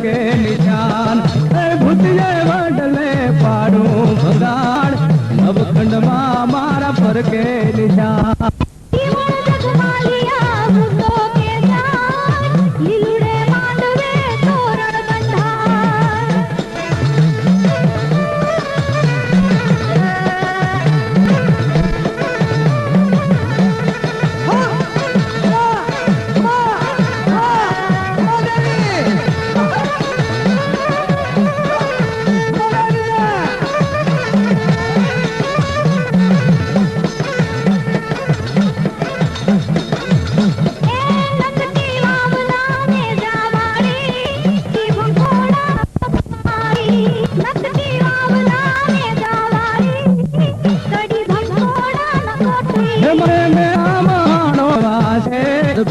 के निशान भूतिए वडले पाड़ू भगाड़ नवखंड मारा पर के निशान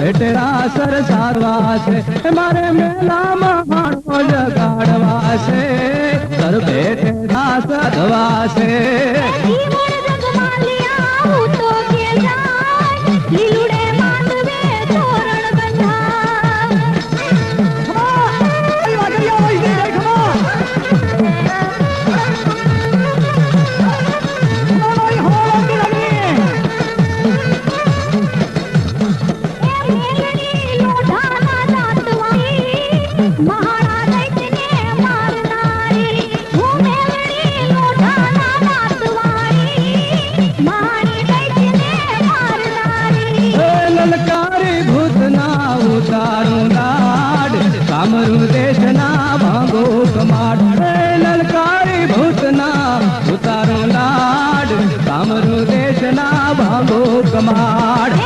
बेटेरा सर सारवासे मारे मेला महाणो जगाड़वासे सर बेटेरा सदवासे कामरू देशना भांगो कमाड ललकारी भूतना उतारो लाड कामरू देशना भांगो कमाड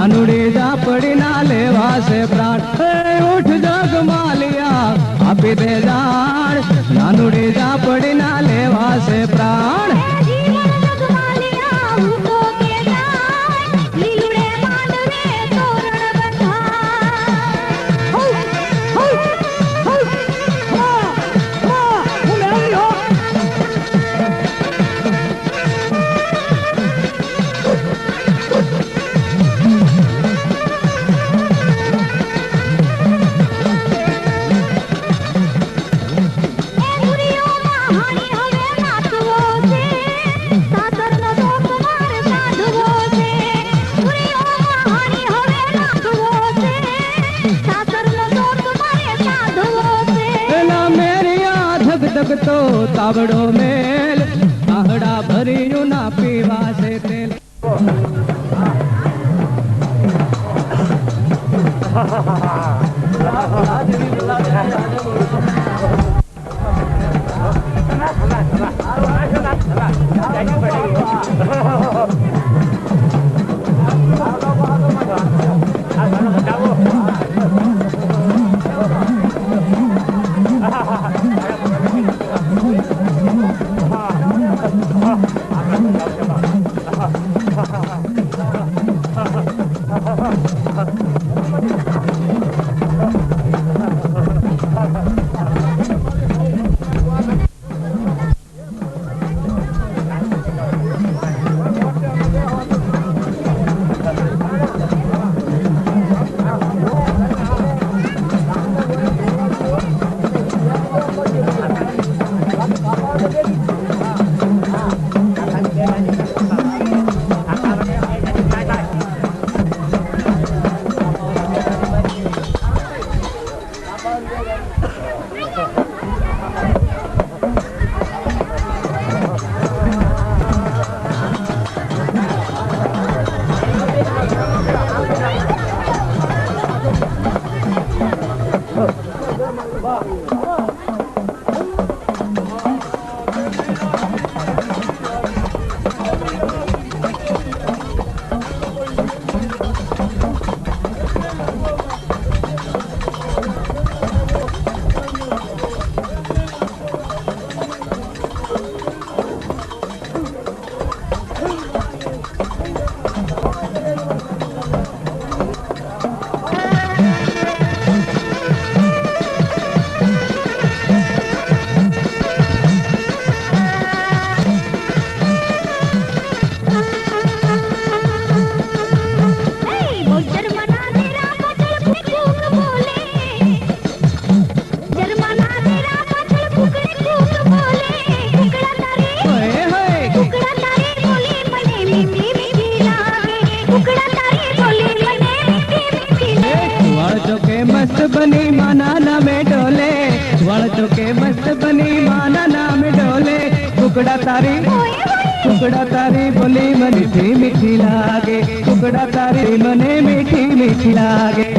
नानुड़े जा पड़ी ना लेवा से प्राण उठ जग मालिया आपी दे जान नानुड़े जा पड़ी ना लेवा से प्राण तो तावड़ो मेल आहड़ा भरियो ना पीवा से तेल के मस्त बनी माना नाम डोले कुकड़ा तारी बोली मन मीठी मीठी लागे कुकड़ा तारी मने मीठी मीठी लागे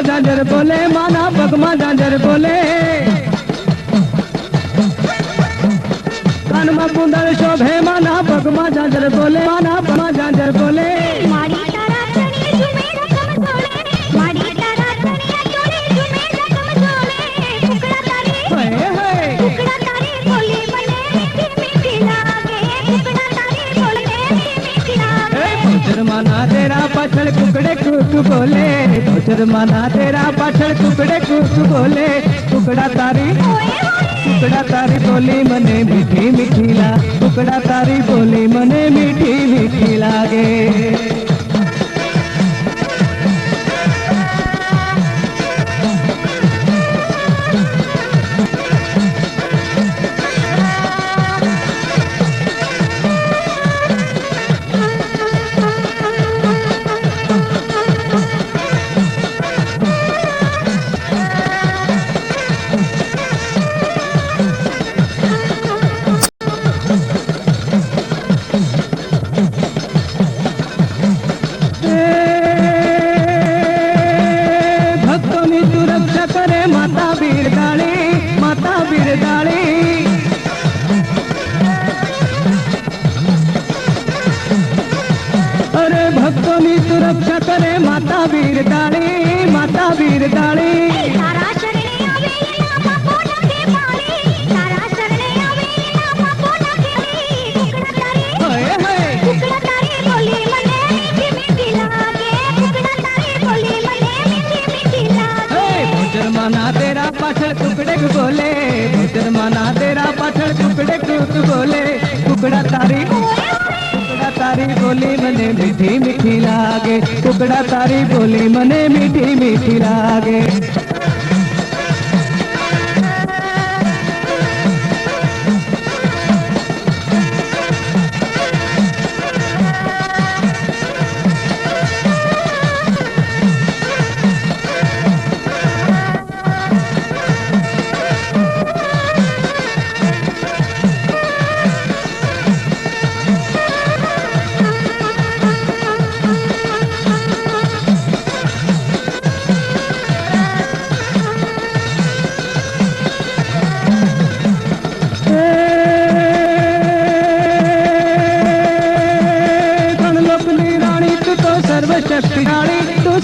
जांजर बोले माना पगमा जांजर बोले कानमा कुंडल शोभे माना पगमा जांजर बोले माना पगमा जांजर बोले मारी तारा तनी झूमे रकम झोले मारी तारा तनी झोले झूमे रकम झोले कुकड़ा तारी बोली मने मीठी मीठी लागे कुकड़ा तारी बोले मीठी लागे शर्माना तेरा पाछड़ कुकड़े कुछ बोले शर्माना तेरा पाछड़ कुकड़े कुछ बोले कुकड़ा तारी बोली मने मीठी मीठी ला कुकड़ा तारी बोली मने मीठी मीठी लागे अरे भक्तों की सुरक्षा करे माता वीर दाड़ी तारा शरणे आवे ना पापो नखे पाले तारा शरणे आवे ना पापो नखे कुकड़ा तारी बोली मने मीठी मीठी लागे कुकड़ा तारी बोली मने मीठी मीठी लागे शर्माना तेरा पाछड़ कुकड़े बोले शर्माना तेरा पाछड़ कुकड़े बोले कुकड़ा तारी बोली मने मीठी मीठी लागे कुकड़ा तारी बोली मने मीठी मीठी लागे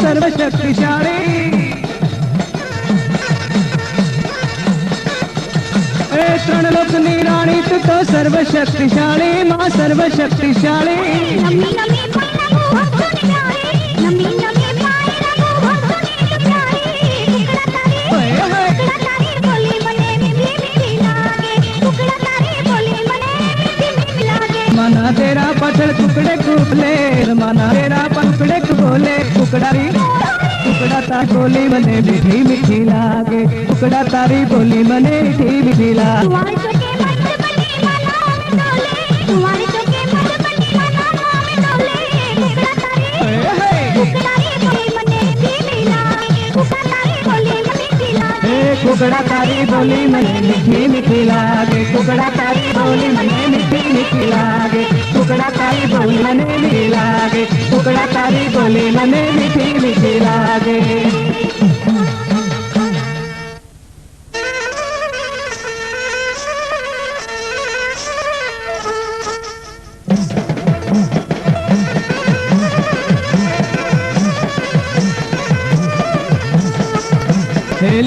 सर्वशक्तिशाली त्रणलोकनी रानी तू तो सर्वशक्तिशाली माँ सर्वशक्तिशाली नमी नमी पाए रघु भक्तों ने प्यारे नमी नमी पाए रघु भक्तों ने प्यारे कुकड़ा तारी बोली मने मीठी मीठी लागे कुकड़ा तारी बोली मने मीठी मीठी लागे माना तेरा पछड़ कुकड़े कुपले माना तेरा पकड़े बोले कुकड़ा तारी बोली मने मीठी मीठी लागे कुकड़ा तारी बोली मने मीठी मीठी लागे तुम्हारे चोके मत बनी माना में डोले तुम्हारे चोके मत बनी माना में डोले कुकड़ा तारी बोली मने मीठी लागे कुकड़ा तारी बोली मने मीठी लागे कुकड़ा तारी बोली मने मीठी मीठी लागे कुकड़ा तारी बोली मने मीठी मीठी लागे कुकड़ा तारी बोली मने मीठी लागे कुकड़ा तारी बोली मने मीठी मीठी लागे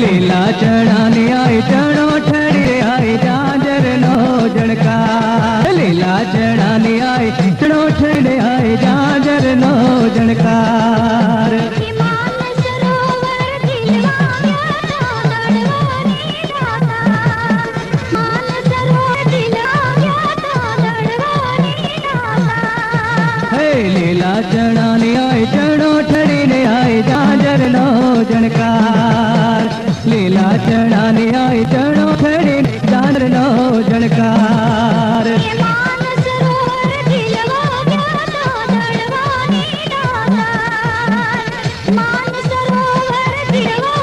लीला चढ़ाने आई चढ़ो ठहरे आई जांजर नो जड़का लीला चढ़ाने आई चढ़ो ठहरे आई जांजर नो जड़कार लीला चढ़ाने आई चढ़ो ठहरी ने आई झांझर नो झणकार लीला चणा ने आई चणो खड़ी झांझर नो झणकार मानस सरोवर दिलवा प्यासा दड़वानी दातार मानस सरोवर दिलवा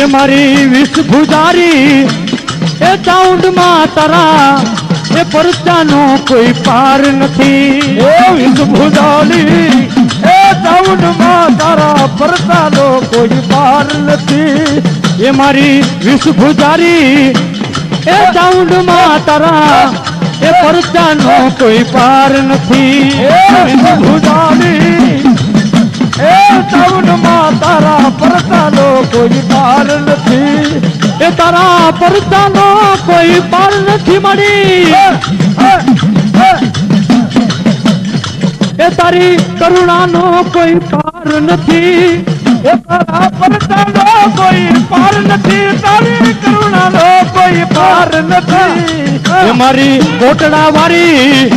એ મારી વિષ ભુજારી એ ચાઉંડ માં તારા એ પરચાનો કોઈ પાર નથી એ વિષ ભુજારી એ ચાઉંડ માં તારા પરચાનો કોઈ પાર નથી એ મારી વિષ ભુજારી એ ચાઉંડ માં તારા એ પરચાનો કોઈ પાર નથી એ વિષ ભુજારી એ ચાઉંડ માં તારા પરચાનો કોઈ પાર નથી એ તારા પરચાનો કોઈ પાર નથી મળી એ તારી કરુણાનો કોઈ પાર નથી એ તારા પરચાનો કોઈ પાર નથી તારી કરુણાનો કોઈ પાર નથી એ મારી કોટડા વાળી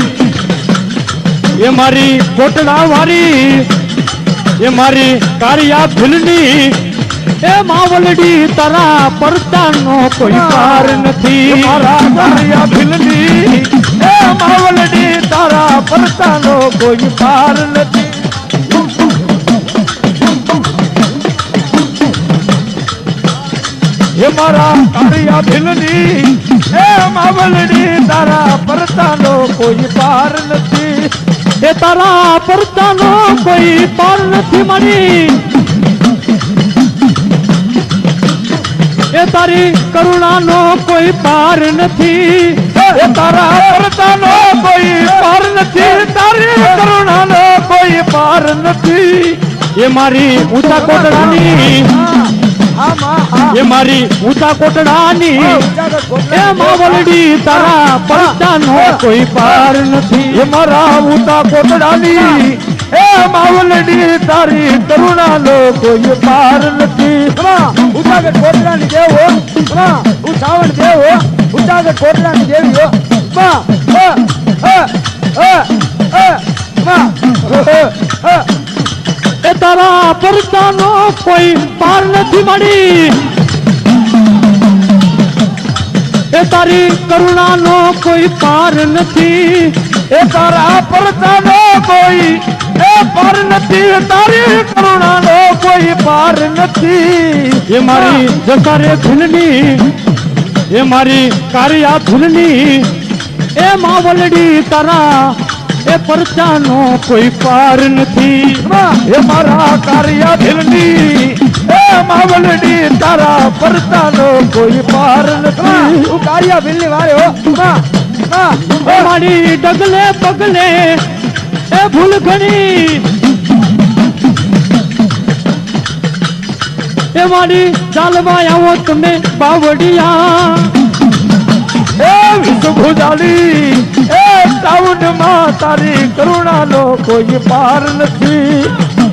એ મારી કોટડા વાળી એ મારી કારિયા ભૂલની એ માવલડી તારા પરચાનો કોઈ પાર નથી મારા કારિયા ભૂલની એ માવલડી તારા પરચાનો કોઈ પાર નથી એ મારા કારિયા ભૂલની એ માવલડી તારા પરચાનો કોઈ પાર નથી એ તારા પરચાનો કોઈ પાર નથી મળી એ તારી કરુણાનો કોઈ પાર નથી એ તારા પરચાનો કોઈ પાર નથી તારી કરુણાનો કોઈ પાર નથી એ મારી ઊંચા કોટડાની એ મારી ઊંચા કોટડાની એ માવલડી તારા પરચાનો કોઈ પાર નથી એ મારા ઊંચા કોટડાની એ માવલડી તારી કરુણાનો કોઈ પાર નથી ઉજાગર કોટડાની દેવ હો હું સાવણ દેવ હો ઉજાગર કોટડાની દેવી હો એ તારા પરચાનો કોઈ પાર નથી મળી એ તારી કરુણાનો કોઈ પાર નથી એ તારા પરચાનો કોઈ એ પાર નથી તારી કરુણાનો કોઈ પાર નથી એ મારી જસારે ભૂલની એ મારી કારિયા ભૂલની એ માવલડી તારા એ પરચાનો કોઈ પાર નથી એ મારા કારિયા ભૂલની એ માવલડી તારા પરચાનો કોઈ પાર નથી હું કારિયા ભીલની વારે હો એ મારી ડગલે પગલે એ ભૂલ ઘણી એ મારી ચાલવા આવો તમે બાવડિયા એ વિષ ભુજાલી એ ચાઉંડ માં તારી કરુણાનો કોઈ પાર નથી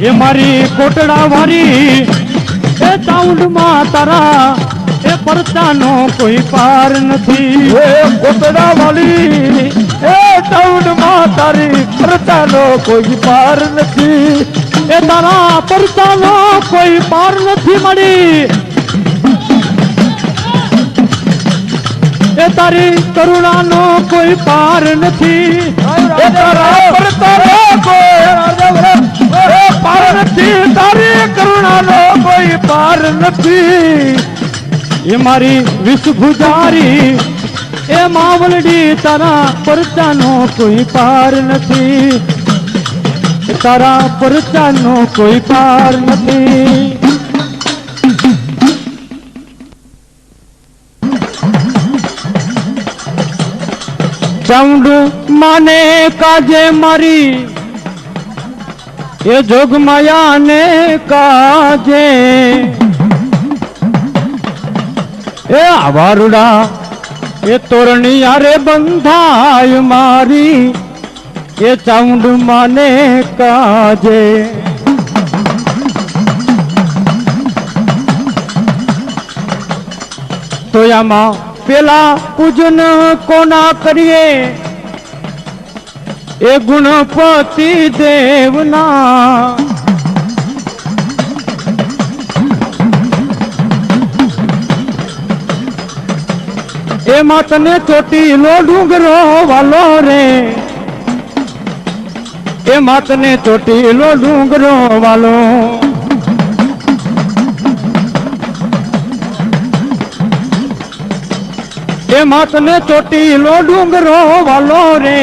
એ મારી કોટડા વાળી એ ચાઉંડ માં તારા એ પરચાનો કોઈ પાર નથી એ કોટડા વાળી એ ચાઉંડ માં તારી પરચાનો કોઈ પાર નથી એ તારા પરચાનો કોઈ પાર નથી મળી એ તારી કરુણાનો કોઈ પાર નથી એ તારા પરચાનો કોઈ પાર નથી તારી કરુણાનો કોઈ પાર નથી એ મારી વિષ ભુજારી એ માવલડી તારા પરચાનો કોઈ પાર નથી તારા પરચાનો કોઈ પાર નથી ચાઉંડ માને કાજે મારી એ જોગમાયાને કાજે એ આવારુડા એ તોરણી યારે બંધાય મારી એ ચાઉંડ માને કાજે તો આમાં પેલા પૂજન કોના કરીએ એ ગુણપતિ દેવના એમાં તને ચોટીલો ડુંગરો વાલો રે એમાં તને ચોટીલો ડુંગરો વાલો એ માતને ચોટીલો ડુંગરો વાલો રે,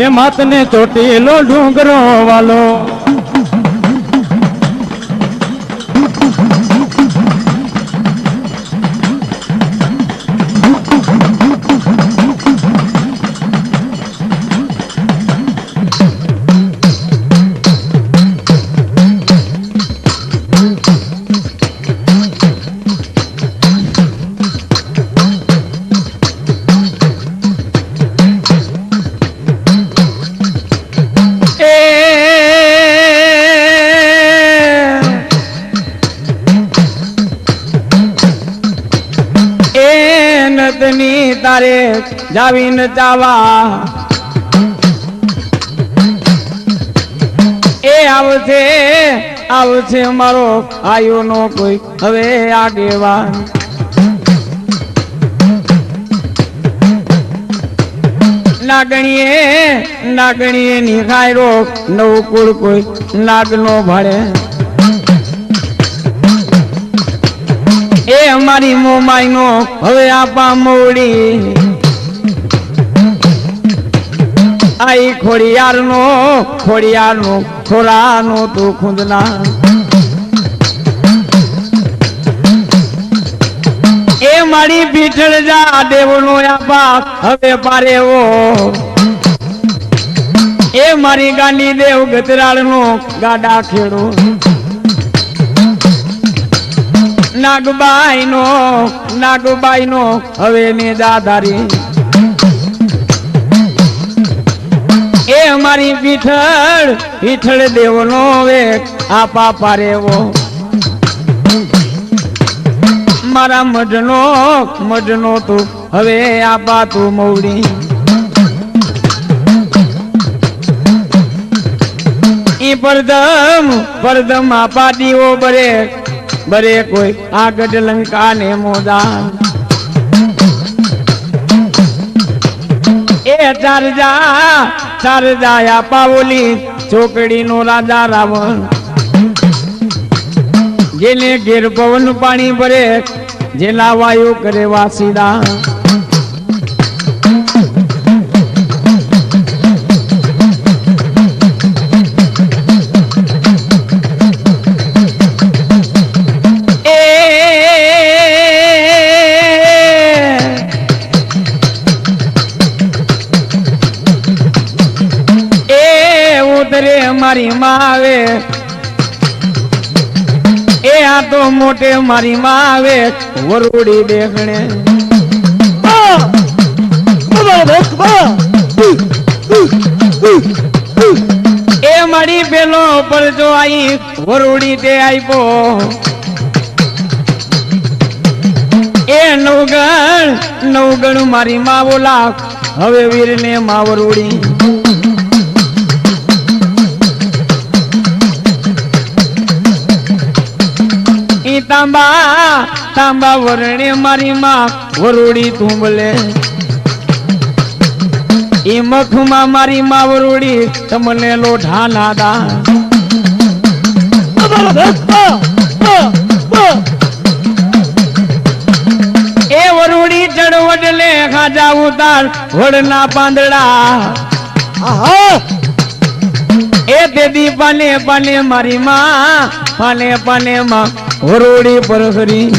એ માતને ચોટીલો ડુંગરો વાલો. તારે જાવીને ચાવા એ આવશે આવશે મારો આયો નો કોઈ હવે આગેવાન. નાગણીએ નિખાયરો નવ કુળ કોઈ નાગ નો ભળે. એ અમારી મોમાઈ નો હવે આપા મોડી આઈ ખોડિયાર નો ખોરા નો તું ખુંદના. એ મારી પીઠળ જા દેવ નો આપા હવે પારેવો. એ મારી ગાંડી દેવ ગતરાળ નો ગાડા ખેડો. નાગબાઈ નો હવે ને દાધારી. એ મારી પીઠળ દેવ નો હવે આપા પારેવો. મારા મઢનો તું હવે આપા તું મૌડી. ઈ પરદમ આપા દીવો બરે કોઈ આગળ લંકા ને મોદા. એ ચારજા આપા ઓલી ચોકડી નો રાજા રાવણ. જેને ઘેર પવન પાણી ભરે જેના વાયુ કરે વાસીડા. મારી માં આવે એ આ તો મોટે મારી માં આવે વરુડી દેખણે. એ મારી પેલો પર જો આઈ વરુડી તે આપ્યો. એ નવગણ મારી માં બોલા હવે વીર ને માં વરુડી. તાંબા વરણે મારી માં વરુડી તુંબલે. ઈ મખમાં મારી માં વરુડી તમને લોઢા નાદા. એ વરુડી ચડવડલે ખાજા ઉતાર વડના પાંદડા. એ તેદી પાને મારી માં પાને માં વરુડી પરખરી.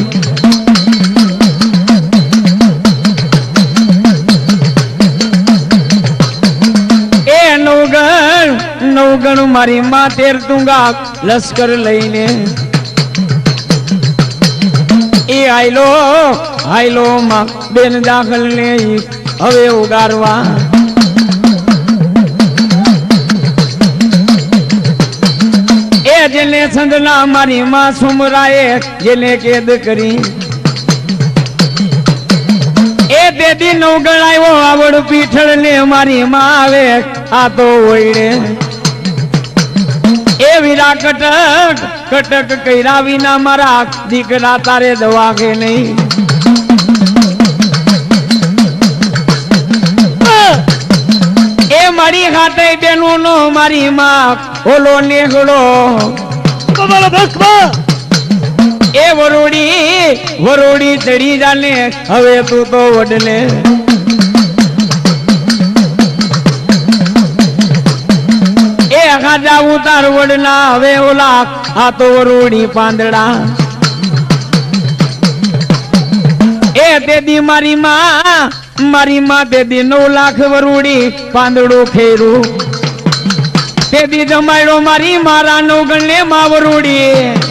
એ નવગણ મારી માં તેર તુંગા લશ્કર લઈને. એ આયલો માં બેન દાખલ ને હવે ઉગારવા. જેને સંદના મારી માં સુમરાએ જેને કેદ કરી. એ તેદી નવગણ આવ્યો આવડ પીઠળ ને મારી માં આવે આ તો ઓયડે. એ વીરા કટક કર્યા વિના મારા દીકરા તારે દવાગે નહીં. એ મારી ખાતે બેનો નો મારી માં ઓલો નેગડો. એ વરોડી ચડી જાને હવે તું તો વડલે એ ખાજા ઉતાર વડલા હવે ઓલા આ તો વરોડી પાંદડા એ તેદી મારી માં તેદી 9 લાખ વરોડી પાંદડું ખેરું તેદી જમાડો મારી મારા નો ગણને માં વરોડી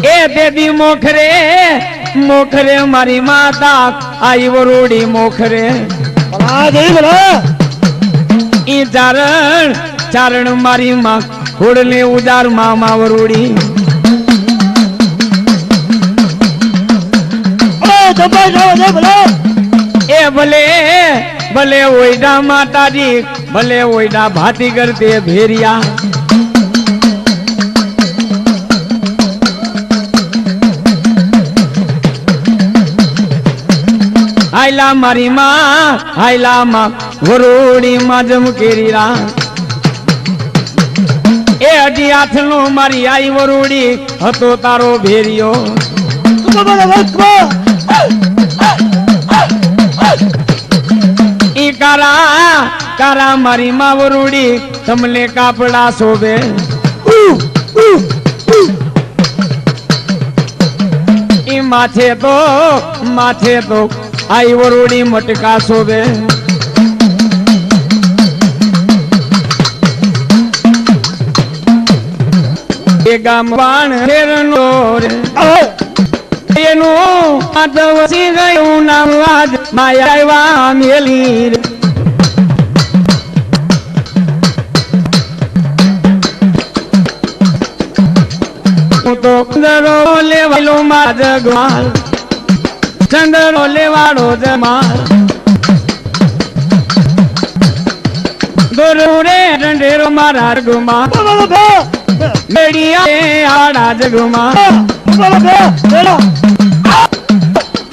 એ દેદી મોખરે મારી માતા આઈ વરોડી મોખરે ઈ ચારણ મારી માં ઘોડલે ઉજાર મામા વરોડી એ ભલે ઓઈડા માતાજી ભલે ઓઈડા ભાતી કરતે ભેરિયા હાયલા મારી માં વરોડી માં જમ કેરીરા એ અઢી હાથનો મારી આઈ વરોડી હતો તારો ભેરિયો ઈ કારા મારી માં વરોડી તમને કાપડા શોભે ઈ માથે તો આઈ વરોડી મટકા શોભે એ ગામ બાણ ફેરનો રે એનું આદવસી ગયું નામ આજ માયા મેલી રે હું તો ચંદરો લેવાલો માં જગમાલ ચંદરો લેવાડો જમાલ દોરો રે ડંડેરો મારા જગમાં મેડિયા આડા જગમાં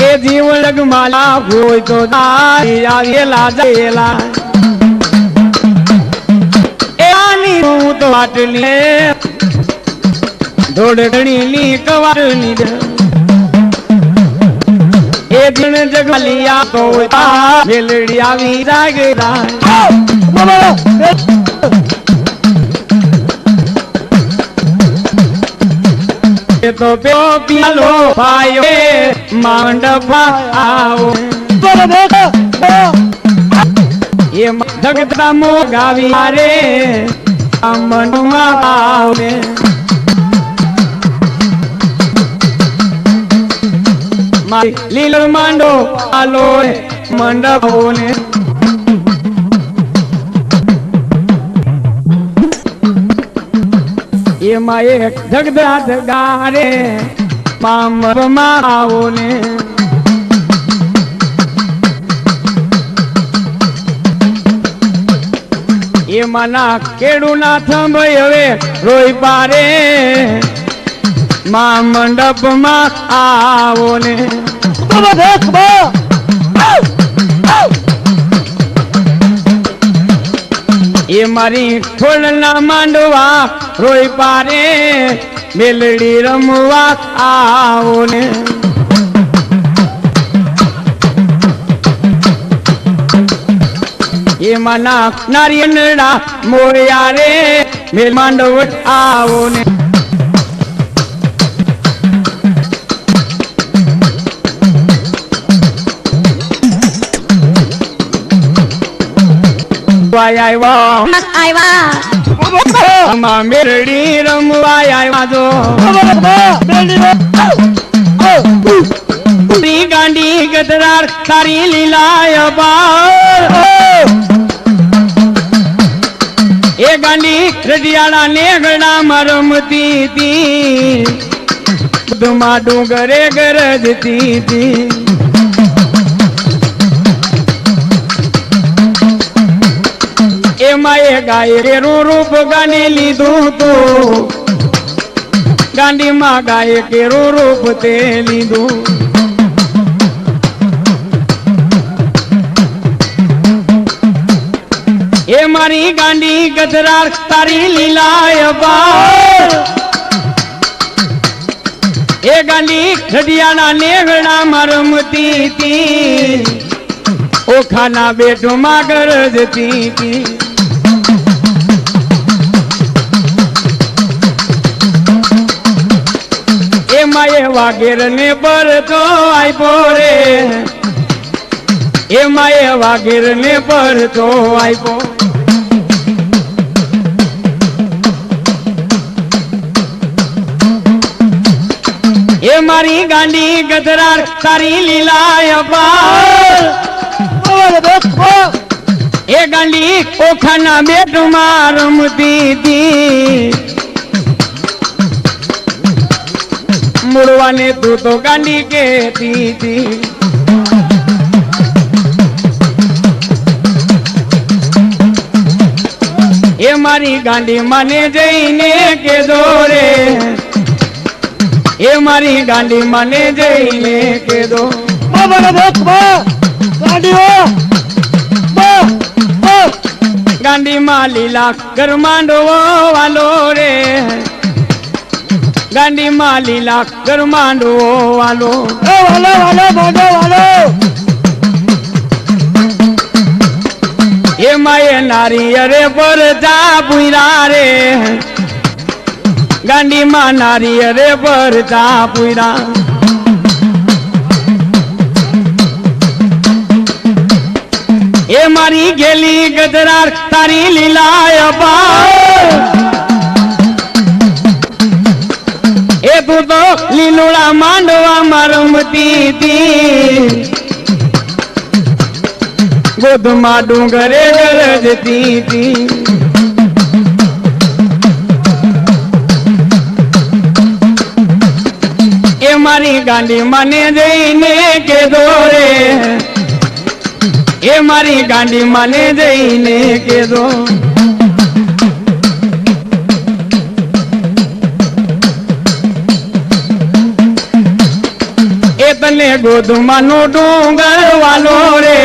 એ જીવ લગમાલા હોય તો આવેલા જયેલા એ આની હું તો આટલી ધોળગણીની કવારની એ દિન જગલિયા તો મેલડી આવી જાગેરા તો પ્યો પિયાલો પાયો માંડપા આવો એ જગતા મો ગાવી રે મનમાં આવે લીલો માંડો આલો મંડપો ને એમાં એક જગદા જગારે પામરમાં આવો ને એમાં ના કેડું ના થંભ હવે રોઈ પારે માં મંડપમાં આવો ને એ મારી ખોળના માંડવા રોઈ પારે મેલડી રમવા આવો ને એ માના નારિયેળા મોયા રે મેલ માંડવ આવો ને આવ્યા મેરડી રમવા આવ્યા જો ગાંડી ગદરાર તારી લીલાય બાર એ ગાંડી રડિયાળા ને ગળામાં રમતી હતી દુમા ડુંગરે ગરજતી હતી એમાં એ ગાય કેરું રૂપ ગાંડી લીધું તું ગાંડીમાં ગાય કેરું રૂપ તે લીધું એ એ મારી ગાંડી ગજરાર તારી લીલાય બાર એ ગાંડી રડિયાના નેગણા મારમતી તી ઓખાના બેઠમાં ગરજતી તી એમાં એ વાગેર ને પરતો આપ્યો રે એમાં એ વાગેર ને પરતો આપ્યો એ મારી ગાંડી ગજરાર તારી લીલાય બાર એ ગાંડી ઓખાના બેટમાં રમતી તી મુડવાને તું તો ગાંડી કેતી તી એ મારી ગાંડી મને જઈને કેદો રે એ મારી ગાંડી મને જઈને કેદો ગાંડી માં લીલા ગરમાંડો વાલો રે ગાંડી માં લીલા ગરમાંડો વાલો એમાં એ નારી અરે પર જા પુરા રે ગાંડી માં નારી અરે પર જા પુરા એ મારી ગેલી ગજરાર તારી લીલાય બાર એ તું તો લીલુડા માંડવા મારમતી તી ગોધમાં ડુંગરે ગરજતી તી એ મારી ગાંડી મને જઈને કેદો રે એ મારી ગાંડી મને જઈને કેદો એ તને ગોધમાનો ડુંગર વાલો રે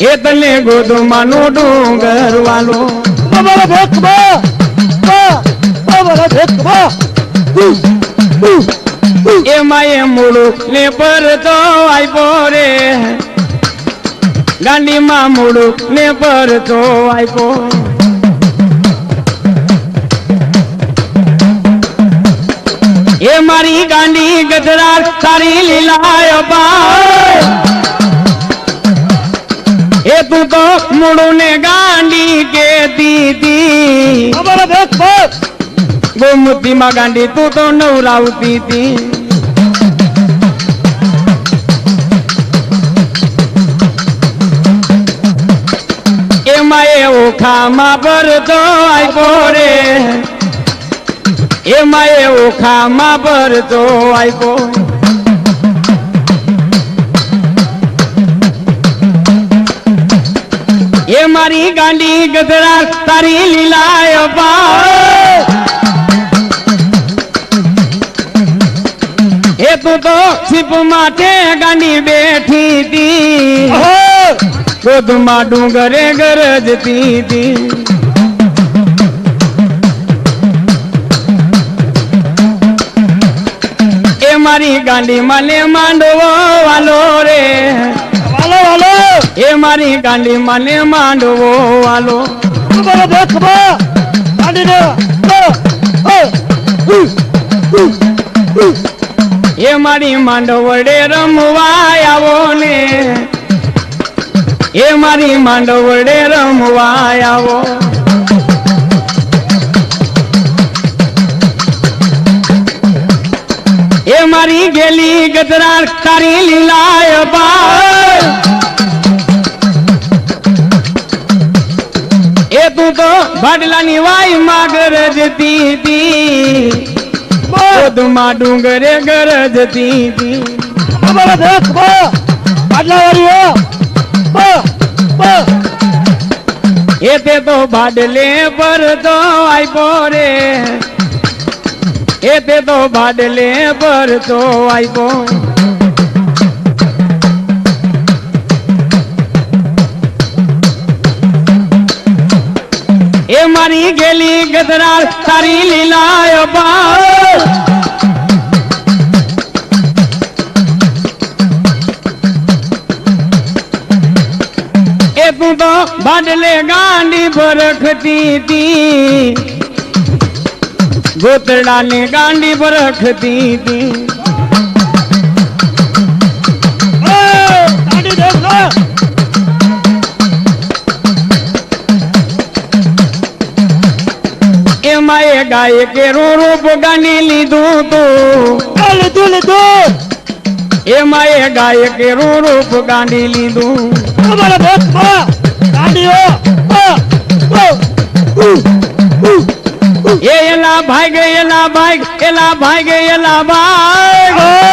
એ તને ગોધમાનો ડુંગર વાલો એમાં એ મૂળું ને પરતો આપ્યો રે ગાંડીમાં મૂળું ને પરતો આપ્યો એ મારી ગાંડી ગજરાર તારી લીલાય બાર એ તું તો મૂળું ને ગાંડી કેતી તી ગોમતી માં ગાંડી તું તો નવરાવતી તી એમાં એ ઓખામાં ભરતો આપ્યો રે એમાં એ ઓખામાં ભરતો આપ્યો એ મારી ગાંડી ગજરાર તારી લીલાય બાર એ તું તો છીપ માટે ગાંડી બેઠી તી ગોધમાં ડુંગરે ગરજતી તી એ મારી ગાંડી મને માંડવો વાલો રે એ મારી ગાંડી મને માંડવો વાલો એ મારી માંડવડે રમવા આવો ને એ મારી માંડવડે રમવા આવો એ મારી ગેલી ગજરાર તારી લીલાય બાર એ તું તો ભાડલાની વાય માં ગરજતી તી ગોધમાં ડુંગરે ગરજતી તી એ તે તો ભાડલે પર તો આપ્યો રે એ તે તો ભાડલે પર તો આપ્યો ગોતરા તારી લીલાય બાળ એ તું તો બાદલે ગાંડી ભરખતી તી ગોતડા ને ગાંડી ભરખતી તી એમાં એ ગાય કે રૂપ ગાની લીધું તું લીધું એમાં એ ગાય કે રૂપ ગાંડી લીધું એલા ભાઈ ગયેલા ભાઈ એલા ભાઈ ગયેલા ભાઈ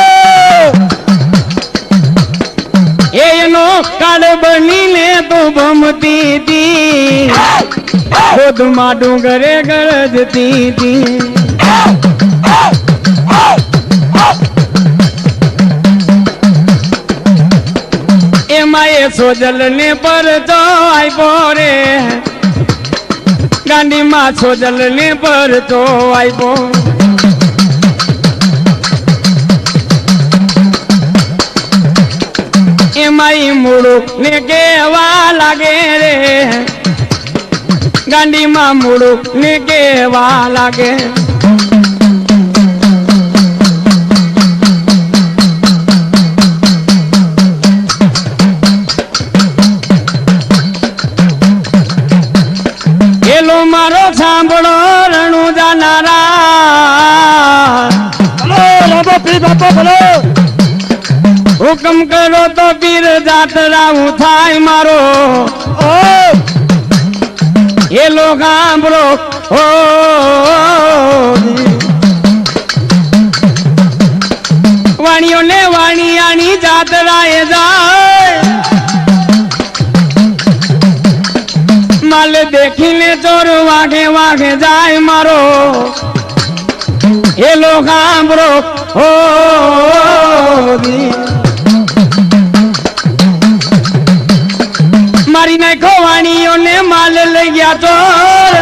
એનો કાળ બનીને તો ભમતી તી ખોદમાં ડુંગરે ગરજતી તી એમાં એ સોજલ ને પર તો આપ્યો રે ગાંડીમાં સોજલ ને પર તો આપ્યો એમાં મૂળું ને કેવા લાગે રે ગાંડીમાં મૂળું ને કેવા લાગે એલો મારો સાંભળો રણુ જાનારા હુકમ કરો તો પીર જાતરાવું થાય મારો એલો ગાંભળો હો વાણીઓ ને વાણિયાની જાતરાએ જાય માલ દેખીને ચોર વાઘે વાઘે જાય મારો એલો ગાંભળો હો મારી નાખો વાણીઓને માલ લઈ ગયા ચોર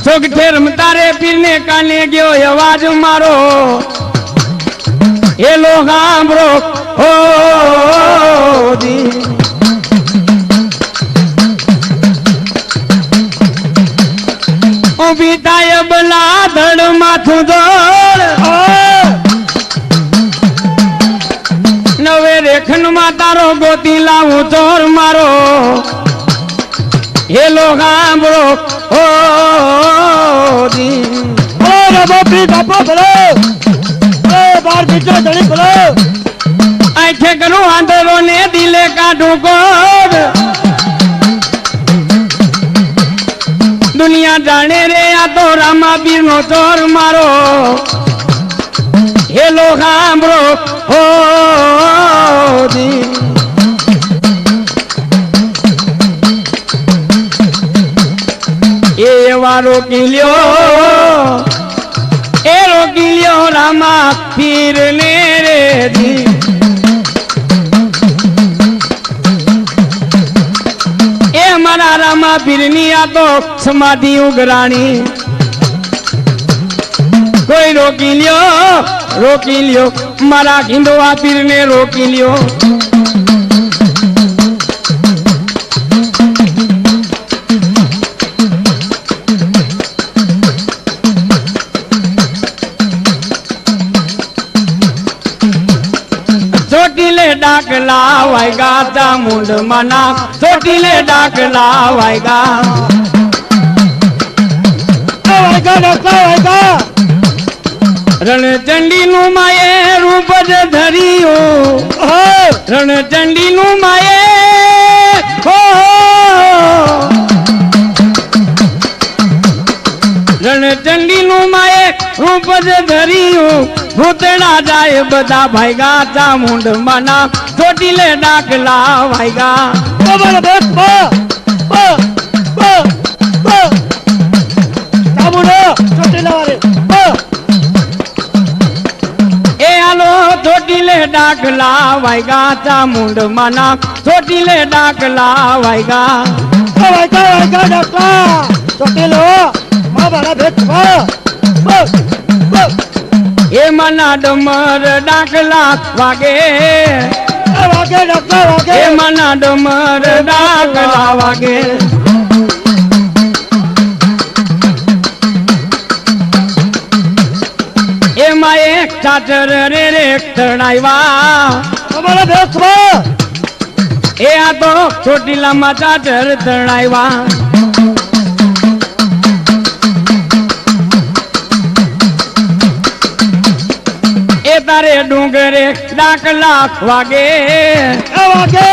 ચોક રમતા રે પીરને કાને ગયો અવાજ મારો એલો ગાંભળો હો ઉભી થાય બલા ધડ માથું દોડ નવે રેખન માં તારો ગોતી લાવું ચોર મારો હેલો ગાંભળો હો આઠે કરું આંધળો ને દિલે કાઢું કોડ દુનિયા જાણે રે આ તો રામાબીર નો ચોર મારો હેલો ગાંભળો હો એ એવા રોકી લ્યો રામા પીર ને રે દી એ મારા રામા પીર ની આ તો સમાધિ ઉઘરાણી કોઈ રોકી લ્યો મારા ઘીંદવા પીર ને રોકી લ્યો ચોટીલે ડાકલા વાયગા ચામુંડ મના ચોટીલે ડાકલા વાયગા રણચંડી નું માયે રૂપ જ ધર્યું રણચંડી નું માયે રણચંડી નું માયે રૂપ જ ધર્યું ભૂતડા જાય બધા ભાઈગા ચામુંડ મના ચોટીલે ડાકલા વાયગા એ હાલો ચોટીલે ડાકલા વાયગા ચામુંડ મના ચોટીલે ડાકલા વાયગા વાયકા ડોક્ટર ચોટીલો માં મારા ભેટવા એ મના ડમર ડાકલા વાગે વાગે ડોક્ટર વાગે એ મના ડમર ડાકલા વાગે એમાં એક ચાચર રે તણાવ્યા અમારા ભેટવા એ આ તો ચોટીલામાં ચાચર તણાવ્યા એ તારે ડુંગરે ડાકલા વાગે વાગે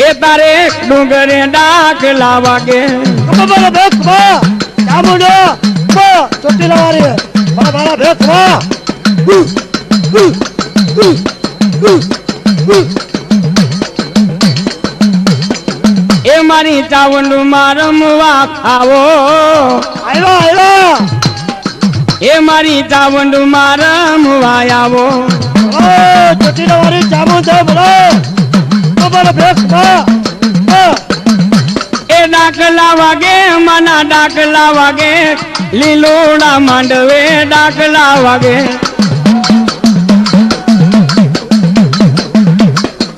એ તારે ડુંગરે ડાકલા વાગે અમારા ભેટવા ચામુંડો ચોટીલા વાળી મારા ભેટવા એ મારી ચાવંડમાં રમવા આવો આવ્યો એ મારી ચાવંડમાં રમવા આવો ચોટીલા વાળી ચામુંડો બોલો અમારા ભેટવા એ ડાકલા વાગે માના ડાકલા વાગે લીલોડા માંડવે ડાકલા વાગે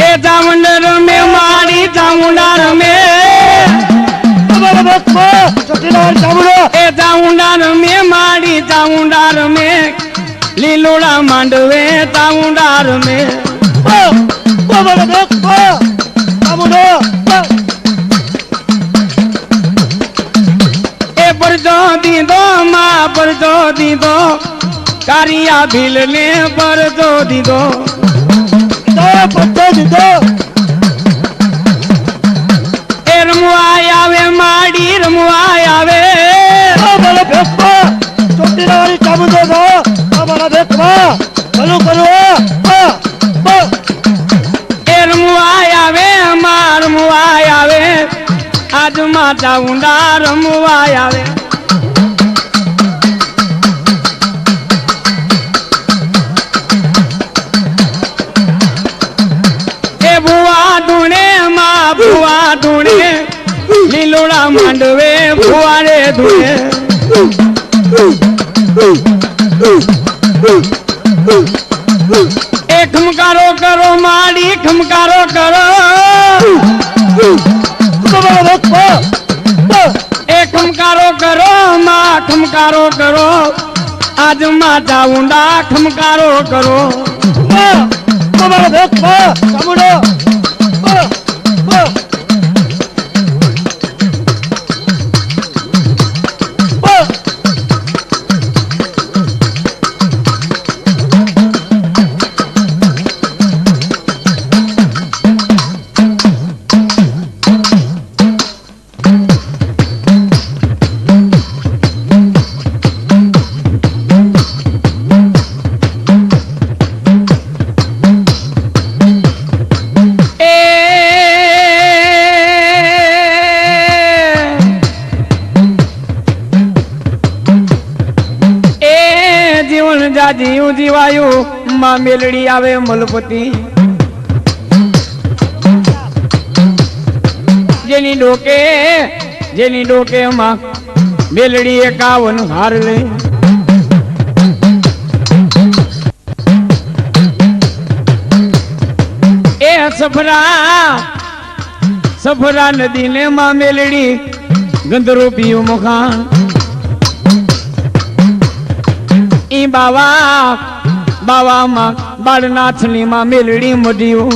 એ ચામુંડ રમે મારી ચામુંડા રમે અમારા ભેટવા ચોટીલા વાળી ચામુંડો એ ચામુંડા રમે મારી ચામુંડા રમે લીલોડા માંડવે ચામુંડા રમે અમારા ભેટવા ચામુંડો પરજો દીધો માં પરજો દીધો કારિયા ભીલ ને પરજો દીધો પત્તો દીધો એ રમવા આવે માડી રમવા આવે અમારા ભેટવા ચોટીલા વાળી ચામુંડો છો અમારા ભેટવા ભલું કરવું એ રમવા આવે માં રમવા આવે આજ માતા ઊંડા રમવા આવે એ ભુવા ધૂણે માં ભુવા ધૂણે લીલોડા માંડવે ભુવા રે ધૂણે એ ખમકારો કરો માડી ખમકારો કરો એ ખમકારો કરો માં ખમકારો કરો આજ માતા ઊંડા ખમકારો કરો અમારા ભેટવા ચામુંડો જીવ જીવાયું માં મેલડી આવે મલપતિ જેની ડોકે માં મેલડી 51 હાર લે એ સફરા નદી ને માં મેલડી ગંધરૂપિયું મુખાન ઈ બાવા માં બાળનાથની માં મેલડી મઢ્યું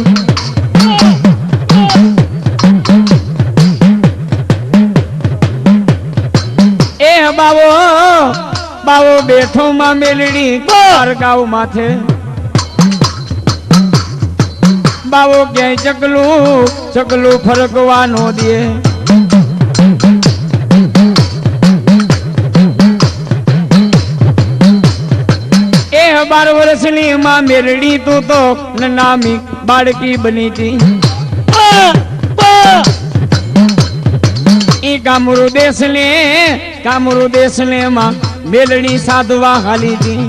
એ બાવો બેઠો માં મેલડી ગાવ માથે બાવો ક્યાંય ચકલું ફરકવા નો દે એ 12 વર્ષની માં મેરડી તું તો નામી બાળકી બની હતી ઈ કામરૂ દેશ ને માં મેલડી સાધવા હાલી હતી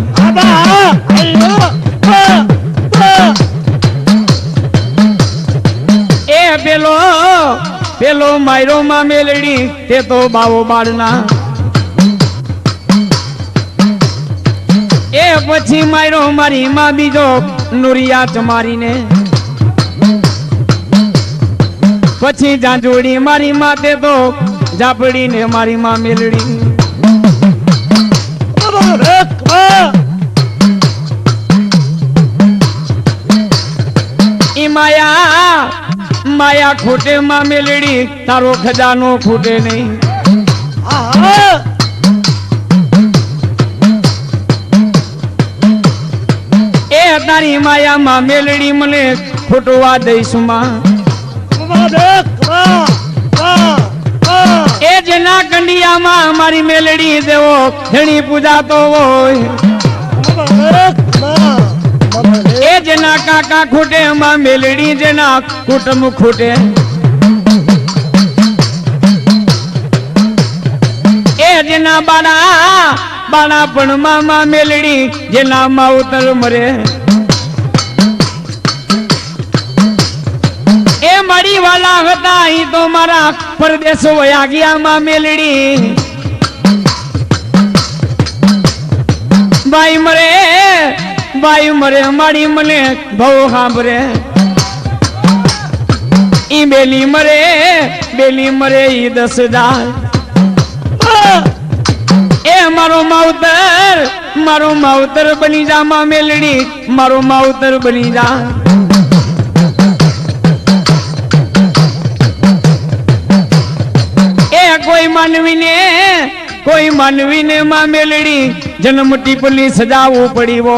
એ પેલો मायरो मां मेलड़ी ते तो बावो बाड़ना ए पछी मायरो मारी मां बीजो नुरिया चमारी ने पछी जांजोड़ी मारी मां ते तो जापड़ी ने मारी मां मेलड़ी ई माया माया खूटे मां मेलड़ी तारो खजानो खूटे नहीं ए तारी माया मां मेलड़ी मने फुटवा दईस मां ए जना कंडिया मां हमारी मेलड़ी देवो धणी पूजा तो वो ए जना काका खूटे मां मेलड़ी जना कुटुंब खूटे ए जना बाड़ा बाड़ा पण मां मेलड़ी जना माउतर मरे ए मड़ी वाला होता ही तो मारा परदेश होया गया मां मेलड़ी बाई मरे माड़ी मने भव हांभरे ई बेली मरे ई 10,000 ए मारो माउतर बनी जा मां मेलड़ी मारो माउतर बनी जा कोई मानवी ने मां मेलड़ी जन्म टिपली सजावू पड़ी वो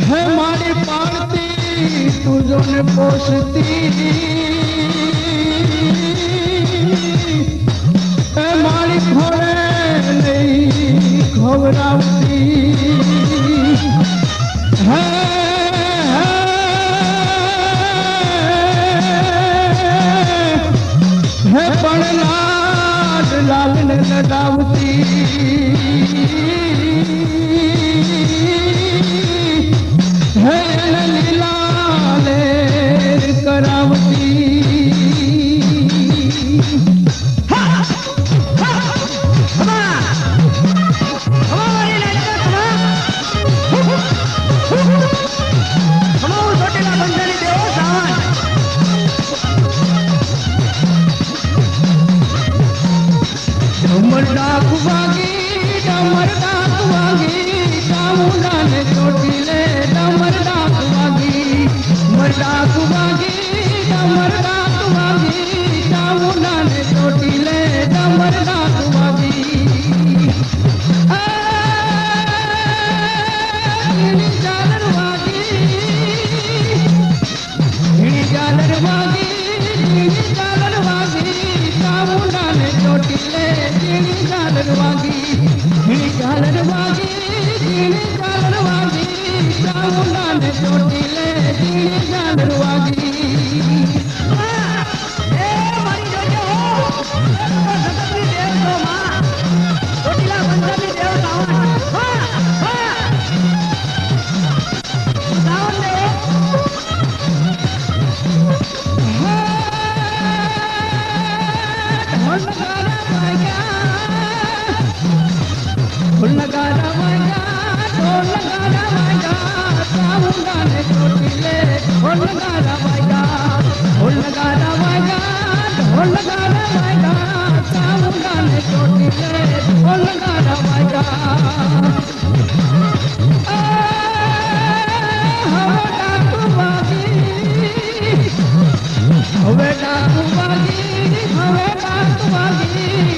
है मारी पालती तुझो ने पोसती है मारी घोड़े नहीं घबरावती है पण लाड लाल ने लडावती है लीला लेर करावती डमर डाक वागी चामुंडा ने चोटीले डमर डाक वागी डमर डाक वागी चामुंडा ने चोटीले डमर डाक वागी जालर वागी चामुंडा ने चोटीले जालर वागी चामुंडा ने चोटीले जालर वागी चामुंडा ने चोटीले ढोल नगारा वागा चामुंडा ने चोटीले ढोल नगारा वागा हवे डाकू वागी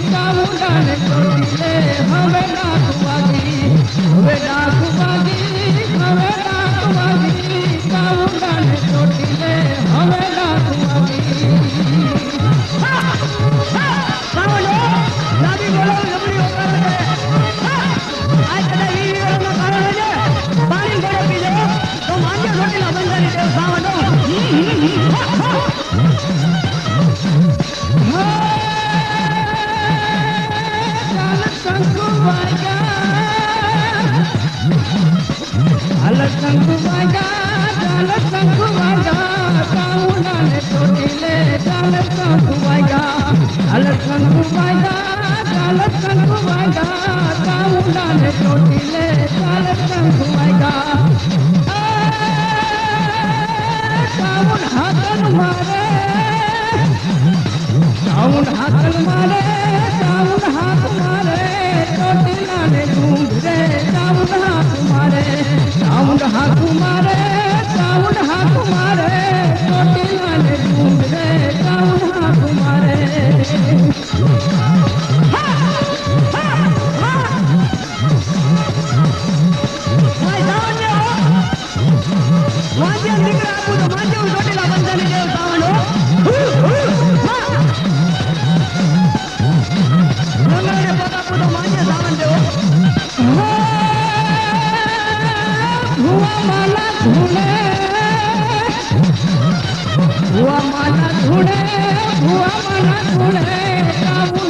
चामुंडा ने चोटीले हवे डाकू वागी चामुंडा ने चोटीले हवे डाकू वागी दादी बोलो लबड़ी होकर आज कदा वीडियो में कारण है पानी थोड़ा पी लो तो मांगे छोटीला बंजारी देव सावडो शंकु वागा चामुंडा ने चोटीले शंकु वागा चामुंडा ने चोटीले शंकु वागा चामुंड हाथन मारे चोटीला ने घूमरे चामुंड हाथ मारे ભુવા માલા ધૂણે ભુવા માલા ધૂણે ભુવા માલા ધૂણે